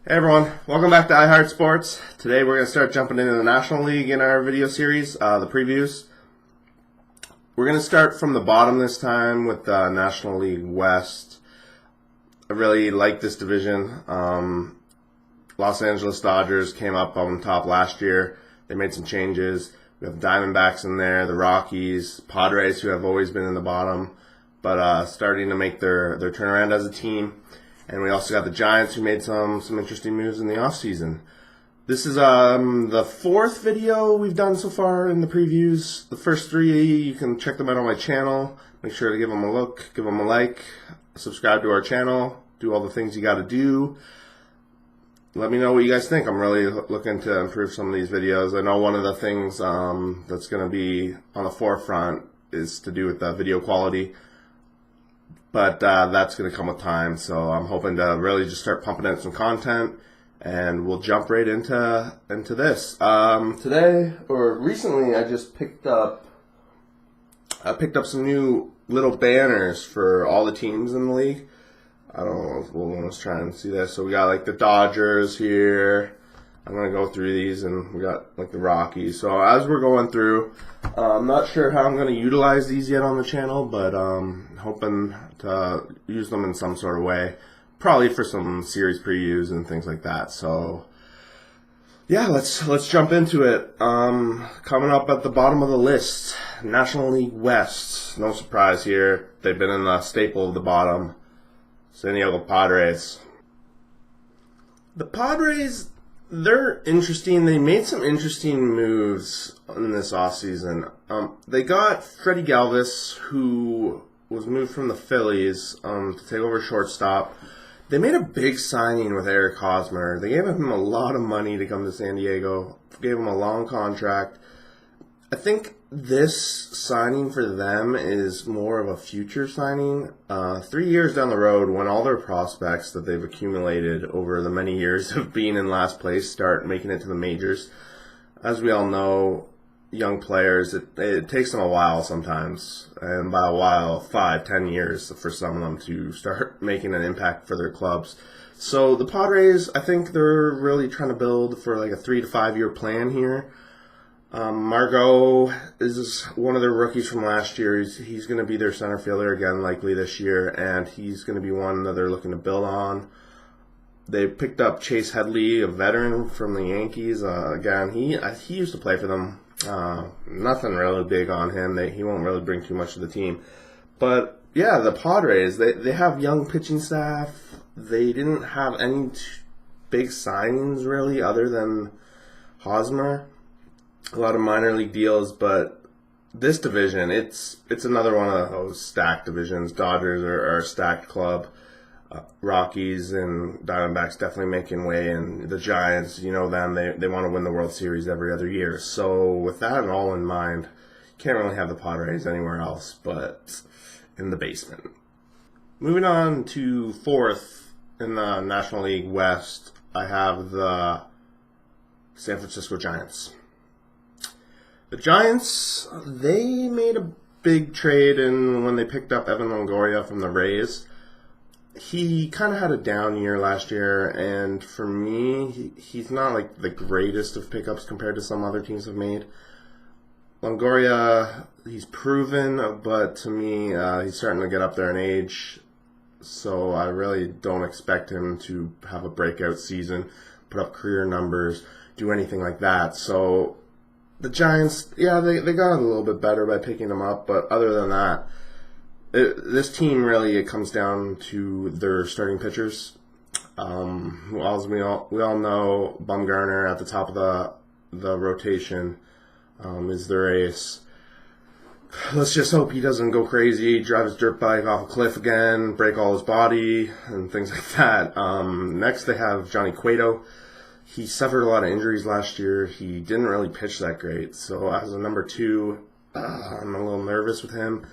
Hey everyone, welcome back to iHeart Sports. Today we're going to start jumping into the National League in our video series, the previews. We're going to start from the bottom this time with the National League West. I really like this division. Los Angeles Dodgers came up on top last year. They made some changes. We have the Diamondbacks in there, the Rockies, Padres, who have always been in the bottom, but starting to make their turnaround as a team. And we also got the Giants, who made some interesting moves in the offseason. This is the fourth video we've done so far in the previews. The first three, you can check them out on my channel. Make sure to give them a look, give them a like, subscribe to our channel, do all the things you got to do. Let me know what you guys think. I'm really looking to improve some of these videos. I know one of the things that's going to be on the forefront is to do with the video quality. But that's going to come with time, so I'm hoping to really just start pumping out some content, and we'll jump right into this. Today, or recently, I just picked up some new little banners for all the teams in the league. I don't know if let's try and see this. So we got like the Dodgers here. I'm going to go through these, and we got like the Rockies. So as we're going through, I'm not sure how I'm going to utilize these yet on the channel, but hoping to use them in some sort of way, probably for some series previews and things like that. So yeah, let's jump into it. Coming up at the bottom of the list, National League West. No surprise here. They've been in the staple of the bottom. San Diego Padres. The Padres, they're interesting. They made some interesting moves in this offseason. They got Freddie Galvis, who was moved from the Phillies to take over shortstop. They made a big signing with Eric Hosmer. They gave him a lot of money to come to San Diego, gave him a long contract. I think this signing for them is more of a future signing. 3 years down the road, when all their prospects that they've accumulated over the many years of being in last place start making it to the majors. As we all know, young players, it takes them a while sometimes, and by a while, 5-10 years for some of them to start making an impact for their clubs. So the Padres, I think they're really trying to build for like a 3 to 5 year plan here. Margot is one of their rookies from last year. He's going to be their center fielder again, likely this year, and he's going to be one that they're looking to build on. They picked up Chase Headley, a veteran from the Yankees. Again, he used to play for them. Nothing really big on him. He won't really bring too much to the team. But yeah, the Padres, they have young pitching staff. They didn't have any big signings really other than Hosmer. A lot of minor league deals, but this division, it's another one of those stacked divisions. Dodgers are a stacked club. Rockies and Diamondbacks definitely making way, and the Giants, you know them, they want to win the World Series every other year. So with that all in mind, you can't really have the Padres anywhere else but in the basement. Moving on to fourth in the National League West, I have the San Francisco Giants. The Giants, they made a big trade when they picked up Evan Longoria from the Rays. He kind of had a down year last year, and for me, he's not like the greatest of pickups compared to some other teams have made. Longoria, he's proven, but to me, he's starting to get up there in age, so I really don't expect him to have a breakout season, put up career numbers, do anything like that. So the Giants, yeah, they got a little bit better by picking him up, but other than that, this team really, it comes down to their starting pitchers. We all know Bumgarner at the top of the rotation is their ace. Let's just hope he doesn't go crazy, drive his dirt bike off a cliff again, break all his body, and things like that. Next, they have Johnny Cueto. He suffered a lot of injuries last year. He didn't really pitch that great. So as a number two, I'm a little nervous with him.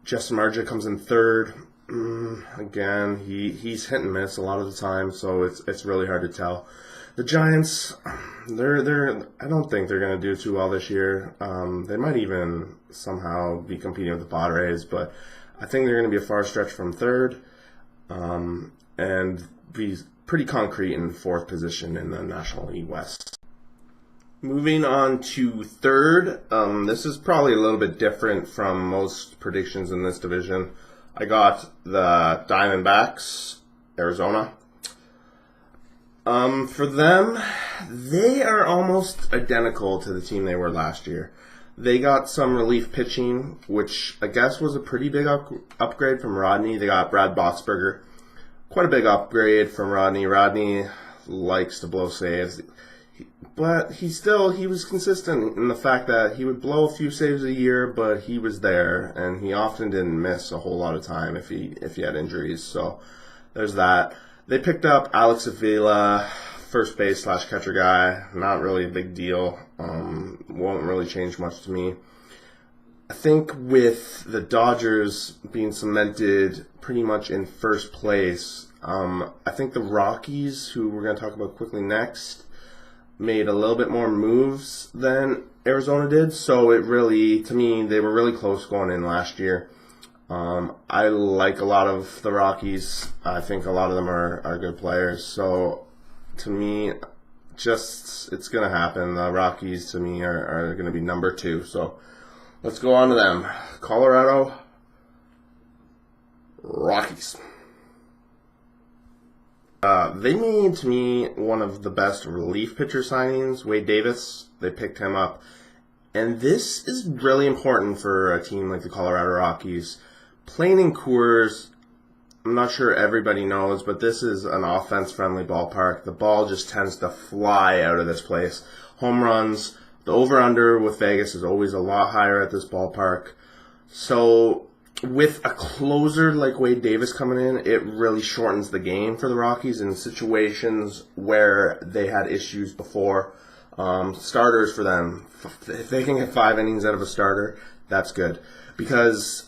Justin Marja comes in third. Again, he's hit and miss a lot of the time, so it's really hard to tell. The Giants, I don't think they're going to do too well this year. They might even somehow be competing with the Padres, but I think they're going to be a far stretch from third, and be pretty concrete in 4th position in the National League West. Moving on to 3rd, this is probably a little bit different from most predictions in this division. I got the Diamondbacks, Arizona. For them, they are almost identical to the team they were last year. They got some relief pitching, which I guess was a pretty big upgrade from Rodney. They got Brad Botsberger. Quite a big upgrade from Rodney. Rodney likes to blow saves, but he was consistent in the fact that he would blow a few saves a year, but he was there, and he often didn't miss a whole lot of time if he had injuries. So there's that. They picked up Alex Avila, first base / catcher guy. Not really a big deal. Won't really change much to me. I think with the Dodgers being cemented pretty much in first place, I think the Rockies, who we're going to talk about quickly next, made a little bit more moves than Arizona did. So it really, to me, they were really close going in last year. I like a lot of the Rockies. I think a lot of them are good players. So to me, it's going to happen. The Rockies, to me, are going to be number 2. So let's go on to them. Colorado Rockies. They made, to me, one of the best relief pitcher signings. Wade Davis, they picked him up. And this is really important for a team like the Colorado Rockies. Playing in Coors, I'm not sure everybody knows, but this is an offense-friendly ballpark. The ball just tends to fly out of this place. Home runs, the over-under with Vegas is always a lot higher at this ballpark. So with a closer like Wade Davis coming in, it really shortens the game for the Rockies in situations where they had issues before. Starters for them, if they can get 5 innings out of a starter, that's good. Because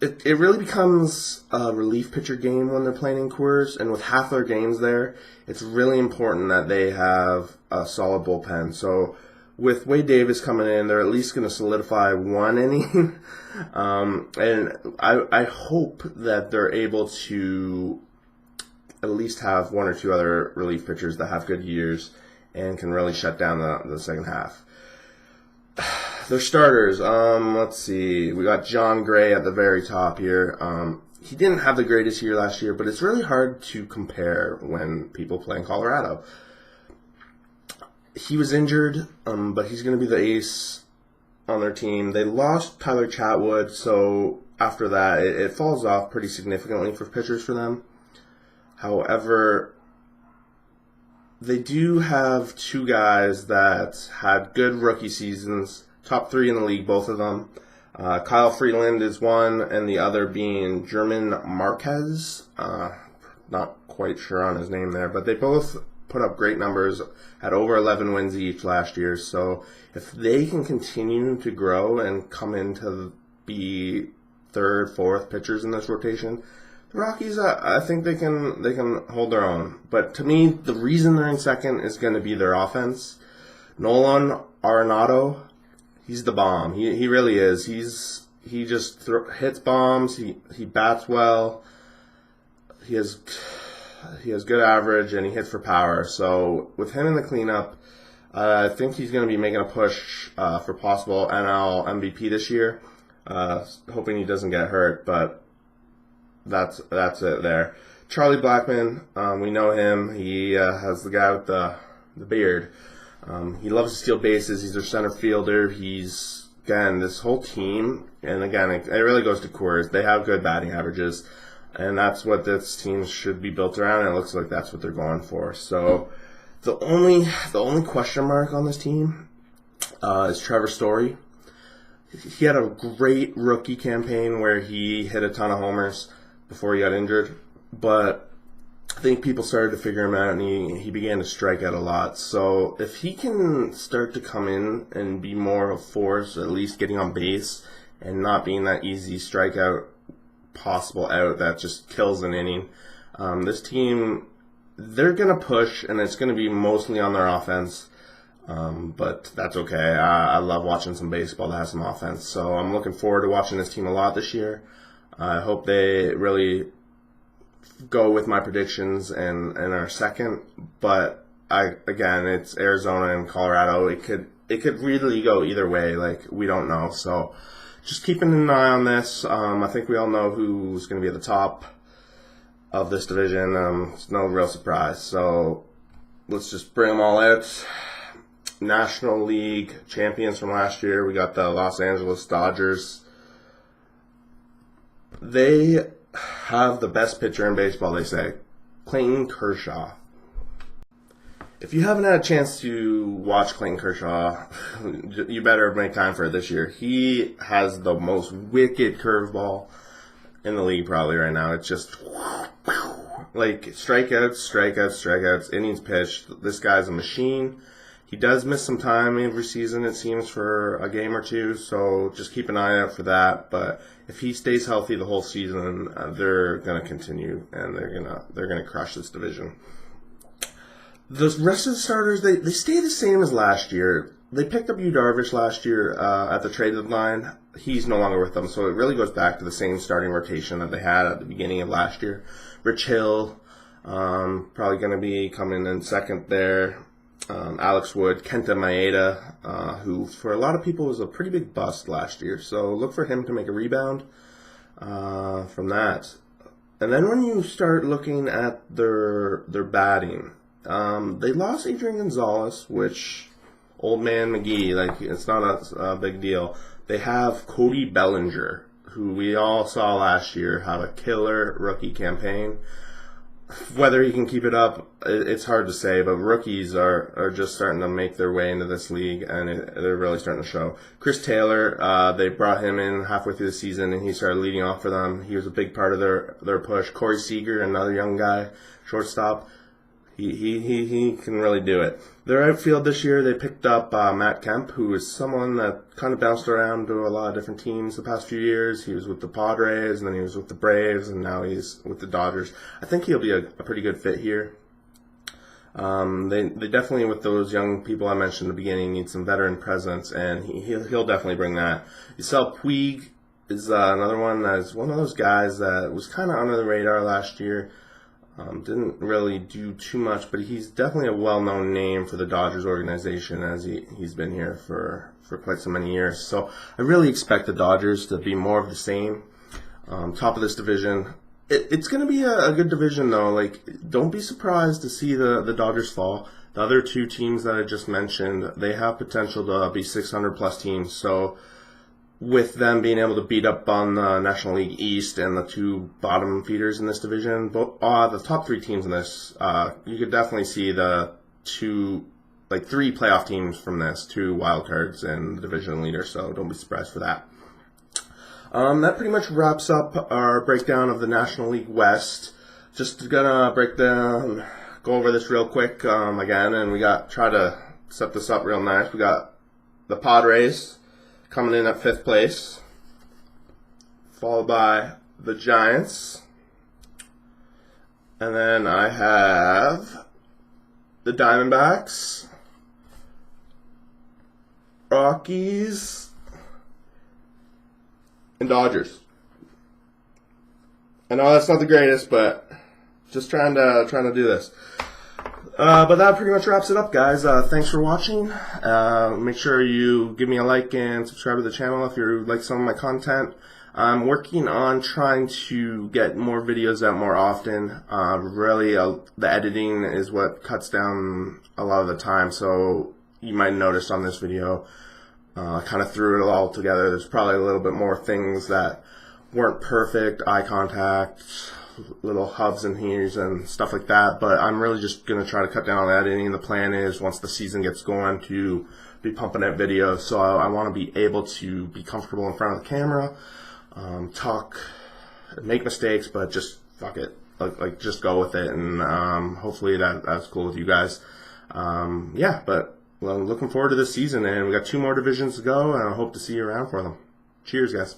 it really becomes a relief pitcher game when they're playing in Coors, and with half their games there, it's really important that they have a solid bullpen. So with Wade Davis coming in, they're at least going to solidify 1 inning, and I hope that they're able to at least have 1 or 2 other relief pitchers that have good years and can really shut down the second half. Their starters, let's see. We got John Gray at the very top here. He didn't have the greatest year last year, but it's really hard to compare when people play in Colorado. He was injured, but he's going to be the ace on their team. They lost Tyler Chatwood, so after that, it falls off pretty significantly for pitchers for them. However, they do have 2 guys that had good rookie seasons, top 3 in the league, both of them. Kyle Freeland is one, and the other being German Marquez. Not quite sure on his name there, but they both put up great numbers, had over 11 wins each last year. So if they can continue to grow and come into be 3rd, 4th pitchers in this rotation, the Rockies, I think they can hold their own. But to me, the reason they're in 2nd is going to be their offense. Nolan Arenado, he's the bomb. He really is. He just hits bombs. He bats well. He has good average, and he hits for power. So with him in the cleanup, I think he's going to be making a push for possible NL MVP this year. Hoping he doesn't get hurt, but that's it there. Charlie Blackmon, we know him. He has the guy with the beard. He loves to steal bases. He's their center fielder. He's, again, this whole team, and again, it really goes to Coors. They have good batting averages, and that's what this team should be built around, and it looks like that's what they're going for. So the only question mark on this team is Trevor Story. He had a great rookie campaign where he hit a ton of homers before he got injured, but I think people started to figure him out, and he began to strike out a lot. So if he can start to come in and be more of a force, at least getting on base and not being that easy strikeout possible out that just kills an inning, this team, they're going to push, and it's going to be mostly on their offense. But that's okay. I love watching some baseball that has some offense. So I'm looking forward to watching this team a lot this year. I hope they really go with my predictions in our second, but again, it's Arizona and Colorado. It could really go either way. Like, we don't know. So just keeping an eye on this. I think we all know who's going to be at the top of this division. It's no real surprise. So let's just bring them all out. National League champions from last year. We got the Los Angeles Dodgers. They have the best pitcher in baseball, they say, Clayton Kershaw. If you haven't had a chance to watch Clayton Kershaw, you better make time for it this year. He has the most wicked curveball in the league probably right now. It's just like strikeouts, strikeouts, strikeouts, innings pitched. This guy's a machine. He does miss some time every season, it seems, for a game or two, so just keep an eye out for that. But if he stays healthy the whole season, they're going to continue, and they're gonna crush this division. The rest of the starters, they stay the same as last year. They picked up Yu Darvish last year at the trade deadline. He's no longer with them, so it really goes back to the same starting rotation that they had at the beginning of last year. Rich Hill, probably going to be coming in second there. Alex Wood, Kenta Maeda, who for a lot of people was a pretty big bust last year. So look for him to make a rebound from that. And then when you start looking at their batting, they lost Adrian Gonzalez, which old man McGee, like, it's not a big deal. They have Cody Bellinger, who we all saw last year have a killer rookie campaign. Whether he can keep it up, it's hard to say, but rookies are just starting to make their way into this league, and they're really starting to show. Chris Taylor, they brought him in halfway through the season, and he started leading off for them. He was a big part of their push. Corey Seager, another young guy, shortstop, he can really do it. Their outfield this year, they picked up Matt Kemp, who is someone that kind of bounced around to a lot of different teams the past few years. He was with the Padres, and then he was with the Braves, and now he's with the Dodgers. I think he'll be a pretty good fit here. They definitely, with those young people I mentioned in the beginning, need some veteran presence, and he'll definitely bring that. Yusel Puig is another one that's one of those guys that was kind of under the radar last year. Didn't really do too much, but he's definitely a well-known name for the Dodgers organization, as he's been here for quite so many years. So I really expect the Dodgers to be more of the same. Top of this division. It's going to be a good division, though. Like, don't be surprised to see the Dodgers fall. The other two teams that I just mentioned, they have potential to be 600-plus teams. So with them being able to beat up on the National League East and the two bottom feeders in this division, the top three teams in this, you could definitely see the three playoff teams from this, two wild cards and the division leader, so don't be surprised for that. That pretty much wraps up our breakdown of the National League West. Just gonna go over this real quick again, and try to set this up real nice. We got the Padres coming in at 5th place, followed by the Giants, and then I have the Diamondbacks, Rockies, and Dodgers. I know that's not the greatest, but just trying to do this. But that pretty much wraps it up, guys. Thanks for watching. Make sure you give me a like and subscribe to the channel if you like some of my content. I'm working on trying to get more videos out more often. Really, the editing is what cuts down a lot of the time. So you might notice on this video, I kind of threw it all together. There's probably a little bit more things that weren't perfect, eye contact, little hubs and heres and stuff like that, but I'm really just going to try to cut down on the editing. The plan is, once the season gets going, to be pumping out videos, so I want to be able to be comfortable in front of the camera, talk, make mistakes, but just fuck it, like just go with it, and hopefully that's cool with you guys. But I'm looking forward to this season, and we got 2 more divisions to go, and I hope to see you around for them. Cheers, guys.